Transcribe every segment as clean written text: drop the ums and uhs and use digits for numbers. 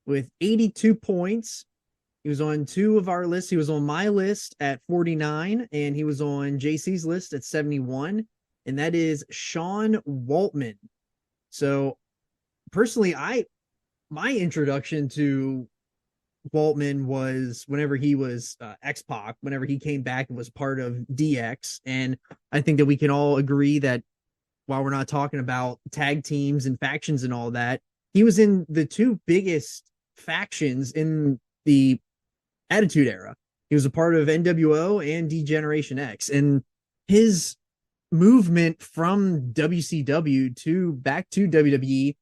with 82 points. He was on two of our lists. He was on my list at 49, and he was on JC's list at 71. And that is Sean Waltman. So personally, I my introduction to Waltman was whenever he was XPac, whenever he came back and was part of DX. And I think that we can all agree that while we're not talking about tag teams and factions and all that, he was in the two biggest factions in the Attitude Era. He was a part of NWO and D-Generation X. And his movement from WCW to back to WWE,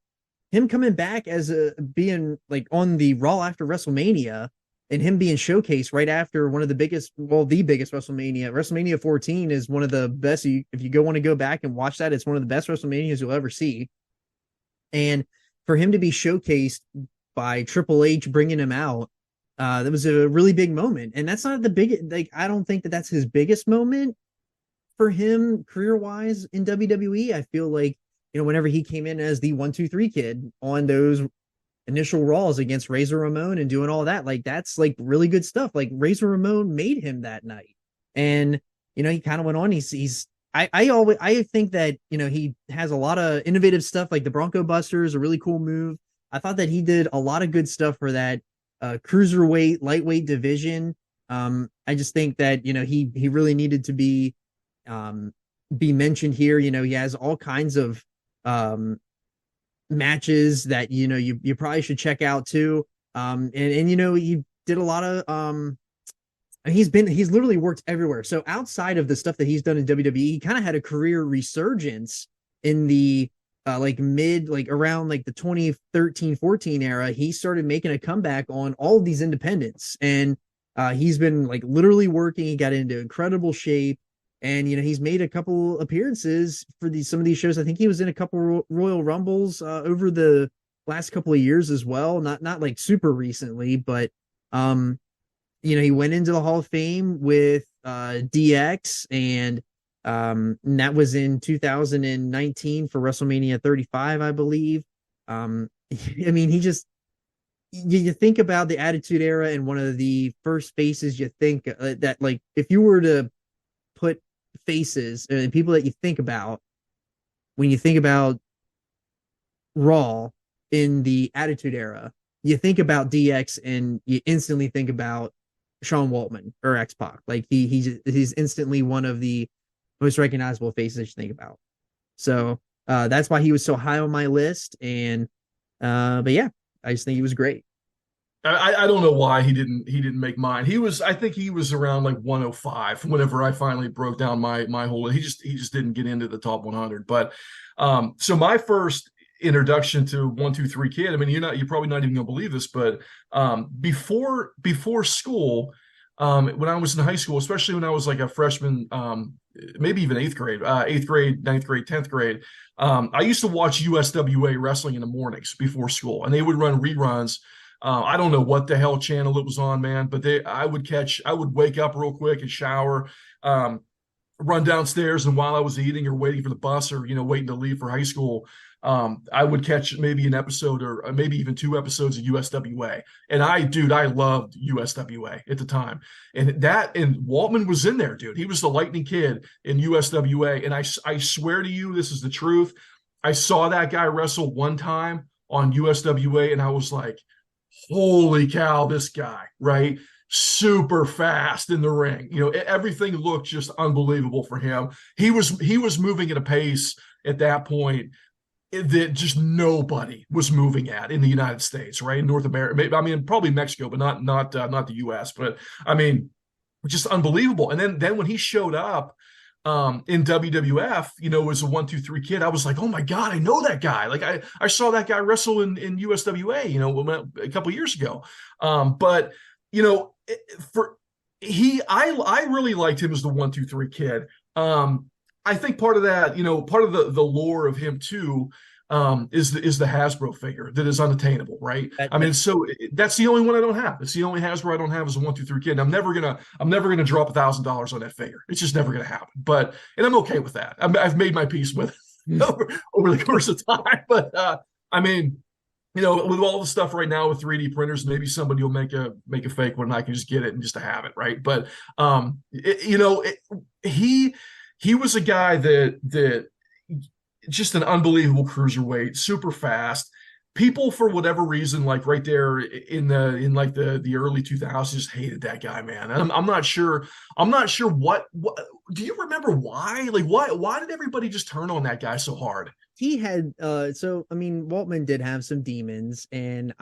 him coming back as a being like on the Raw after WrestleMania, and him being showcased right after one of the biggest, well, the biggest WrestleMania. WrestleMania 14 is one of the best. If you want to go back and watch that, it's one of the best WrestleManias you'll ever see. And for him to be showcased by Triple H bringing him out, that was a really big moment. And that's not the biggest, like, I don't think that that's his biggest moment for him career wise in WWE. I feel like, whenever he came in as the 1-2-3 kid on those initial Raws against Razor Ramon and doing all that, like, that's like really good stuff. Like, Razor Ramon made him that night. And, he kind of went on. I think that, he has a lot of innovative stuff, like the Bronco Busters, a really cool move. I thought that he did a lot of good stuff for that cruiserweight, lightweight division. I just think that, he really needed to be mentioned here. He has all kinds of matches that you probably should check out too. And he did a lot of he's literally worked everywhere. So outside of the stuff that he's done in WWE, he kind of had a career resurgence in the around like the 2013-14 era. He started making a comeback on all of these independents, and he's been like literally working. He got into incredible shape. And he's made a couple appearances for some of these shows. I think he was in a couple Royal Rumbles over the last couple of years as well. Not like super recently, but he went into the Hall of Fame with DX, and that was in 2019 for WrestleMania 35, I believe. I mean, you think about the Attitude Era, and one of the first faces you think that, like, if you were to put faces and people that you think about when you think about Raw in the Attitude Era, you think about DX and you instantly think about Sean Waltman or X-Pac. Like, he's instantly one of the most recognizable faces that you think about. So that's why he was so high on my list. And but yeah, I just think he was great. I don't know why he didn't make mine. I think he was around like 105 whenever I finally broke down my whole. He just didn't get into the top 100. But so my first introduction to 1-2-3 Kid. I mean, you're probably not even gonna believe this, but before school, when I was in high school, especially when I was like a freshman, maybe even eighth grade, ninth grade, 10th grade, I used to watch USWA wrestling in the mornings before school, and they would run reruns. I don't know what the hell channel it was on, man, but I would wake up real quick and shower, run downstairs, and while I was eating or waiting for the bus or, waiting to leave for high school, I would catch maybe an episode or maybe even two episodes of USWA. And I loved USWA at the time. And Waltman was in there, dude. He was the Lightning Kid in USWA. And I swear to you, this is the truth. I saw that guy wrestle one time on USWA, and I was like, holy cow, this guy, right? Super fast in the ring. Everything looked just unbelievable for him. He was moving at a pace at that point that just nobody was moving at in the United States, right? In North America, maybe, I mean, probably Mexico, but not the US. But I mean, just unbelievable. And then when he showed up in WWF, as a 1-2-3 Kid, I was like, oh my God, I know that guy. Like I saw that guy wrestle in USWA, a couple years ago. But I really liked him as the 1-2-3 Kid. I think part of that, part of the lore of him too, is the Hasbro figure that is unattainable, right? I mean, so that's the only one I don't have. It's the only Hasbro I don't have as a 1-2-3 Kid. And I'm never gonna drop $1,000 on that figure. It's just never gonna happen. And I'm okay with that. I've made my peace with it over the course of time. But I mean, with all the stuff right now with 3D printers, maybe somebody will make a fake one and I can just get it and just to have it, right? But he was a guy that just an unbelievable cruiserweight, super fast. People, for whatever reason, like right there in like the early 2000s, just hated that guy, man. I'm not sure. I'm not sure what. Do you remember why? Like why did everybody just turn on that guy so hard? He had so I mean Waltman did have some demons, and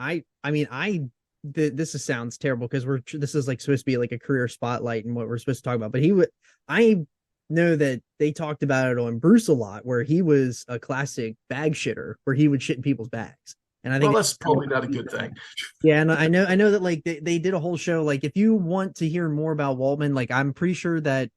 this sounds terrible because this is like supposed to be like a career spotlight and what we're supposed to talk about, but he would I know that they talked about it on Bruce a lot, where he was a classic bag shitter, where he would shit in people's bags. And I Well, think that's probably not a good thing. yeah, and I know that like they did a whole show. Like if you want to hear more about Waltman, like I'm pretty sure that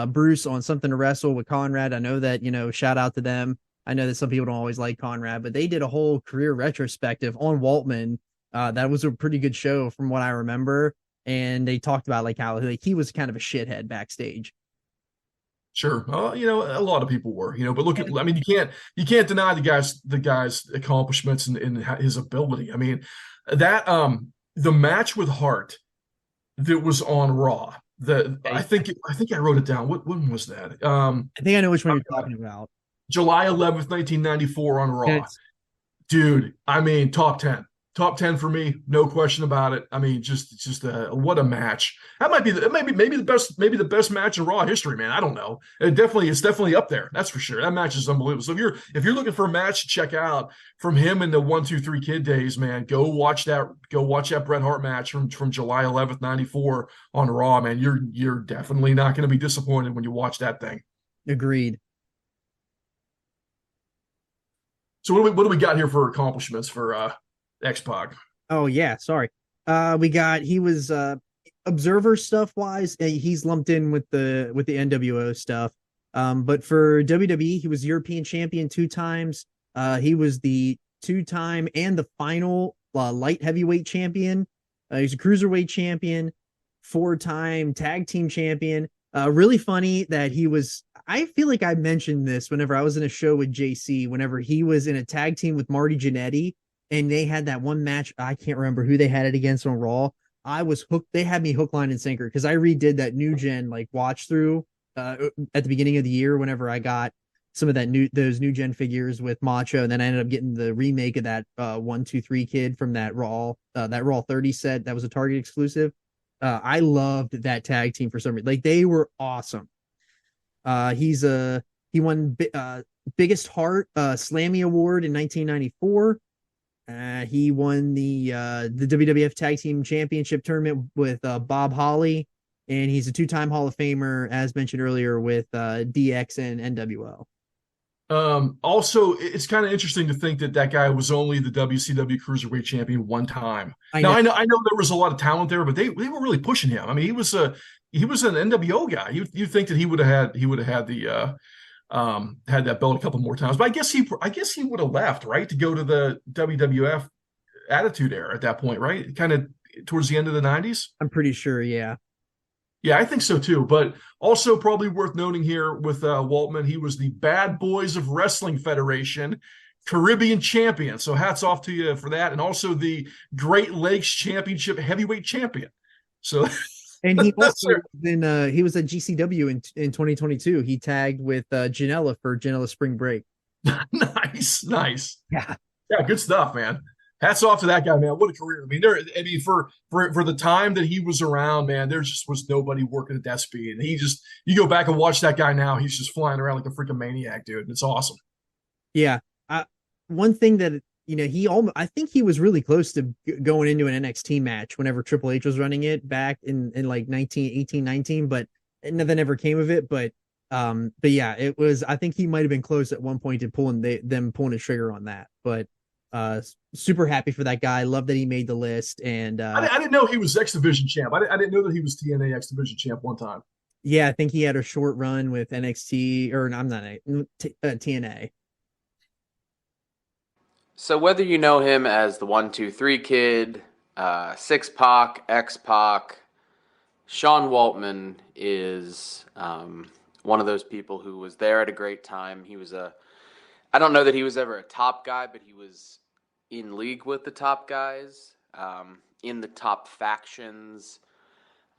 Bruce on Something to Wrestle with Conrad. I know that, shout out to them. I know that some people don't always like Conrad, but they did a whole career retrospective on Waltman. That was a pretty good show from what I remember. And they talked about like how like he was kind of a shithead backstage. Sure. A lot of people were, but look at, I mean, you can't deny the guy's accomplishments and his ability. I mean, that, the match with Hart that was on Raw, I think I wrote it down. When was that? I think I know which one you're talking about. July 11th, 1994 on Raw. Dude, I mean, top 10 for me, no question about it. I mean, just what a match. That might be maybe the best match in Raw history, man. I don't know. It's definitely up there. That's for sure. That match is unbelievable. So if you're looking for a match to check out from him in the 1-2-3 Kid days, man, go watch that Bret Hart match from July 11th, 94 on Raw, man. You're definitely not going to be disappointed when you watch that thing. Agreed. So what do we got here for accomplishments for XPac? Oh yeah, sorry. He was observer stuff wise, he's lumped in with the NWO stuff. But for WWE, he was European champion 2 times. He was the 2-time and the final light heavyweight champion. He's a cruiserweight champion, 4-time tag team champion. Really funny that I feel like I mentioned this whenever I was in a show with JC, whenever he was in a tag team with Marty Jannetty, and they had that one match. I can't remember who they had it against on Raw. I was hooked. They had me hook, line, and sinker because I redid that new gen like watch through at the beginning of the year whenever I got some of those new gen figures with Macho, and then I ended up getting the remake of that 1-2-3 Kid from that Raw 30 set that was a Target exclusive. I loved that tag team for some reason. Like they were awesome. He won biggest heart Slammy Award in 1994. He won the WWF Tag Team Championship tournament with Bob Holly, and he's a 2-time Hall of Famer, as mentioned earlier, with DX and NWO. Also, it's kind of interesting to think that guy was only the WCW Cruiserweight Champion one time. I Now, know. I know there was a lot of talent there, but they were really pushing him. I mean, he was an NWO guy. You think that he would have had the had that belt a couple more times, but I guess he would have left, right, to go to the WWF Attitude Era at that point, right? Kind of towards the end of the 90s. I'm pretty sure, yeah. Yeah, I think so too. But also probably worth noting here with Waltman, he was the Bad Boys of Wrestling Federation Caribbean champion. So hats off to you for that, and also the Great Lakes Championship heavyweight champion. So. And he also he was at GCW in 2022. He tagged with Janela for Janela Spring Break. Nice. Yeah. Yeah, good stuff, man. Hats off to that guy, man. What a career. I mean, for the time that he was around, man, there just was nobody working at that speed. And you go back and watch that guy now, he's just flying around like a freaking maniac, dude. It's awesome. Yeah. One thing that I think he was really close to going into an NXT match whenever Triple H was running it back in like 19, but nothing ever came of it. But yeah, it was. I think he might have been close at one point to pulling a trigger on that. But super happy for that guy. Love that he made the list. And I didn't know he was X Division champ. I didn't know that he was TNA X Division champ one time. Yeah, I think he had a short run with NXT, or I'm not TNA. So whether you know him as the 1-2-3 Kid, 6-Pac, X-Pac, Sean Waltman is one of those people who was there at a great time. I don't know that he was ever a top guy, but he was in league with the top guys, in the top factions.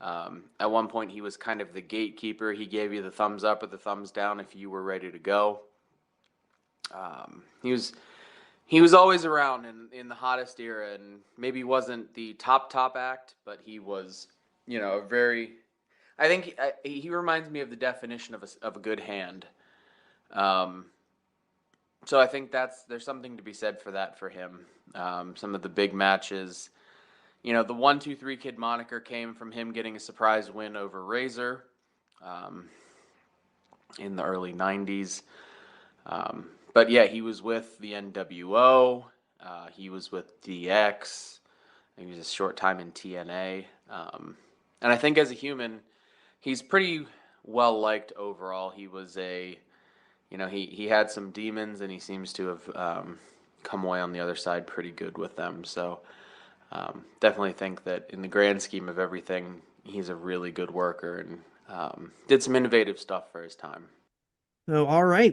At one point, he was kind of the gatekeeper. He gave you the thumbs up or the thumbs down if you were ready to go. He was always around in the hottest era, and maybe wasn't the top act, but he was, a very. I think he reminds me of the definition of a good hand. So I think there's something to be said for that for him. Some of the big matches, the 1-2-3 Kid moniker came from him getting a surprise win over Razor in the early '90s. But yeah, he was with the NWO. He was with DX. He was a short time in TNA. And I think as a human, he's pretty well liked overall. He was he had some demons, and he seems to have come away on the other side pretty good with them. So definitely think that in the grand scheme of everything, he's a really good worker and did some innovative stuff for his time. So, all right.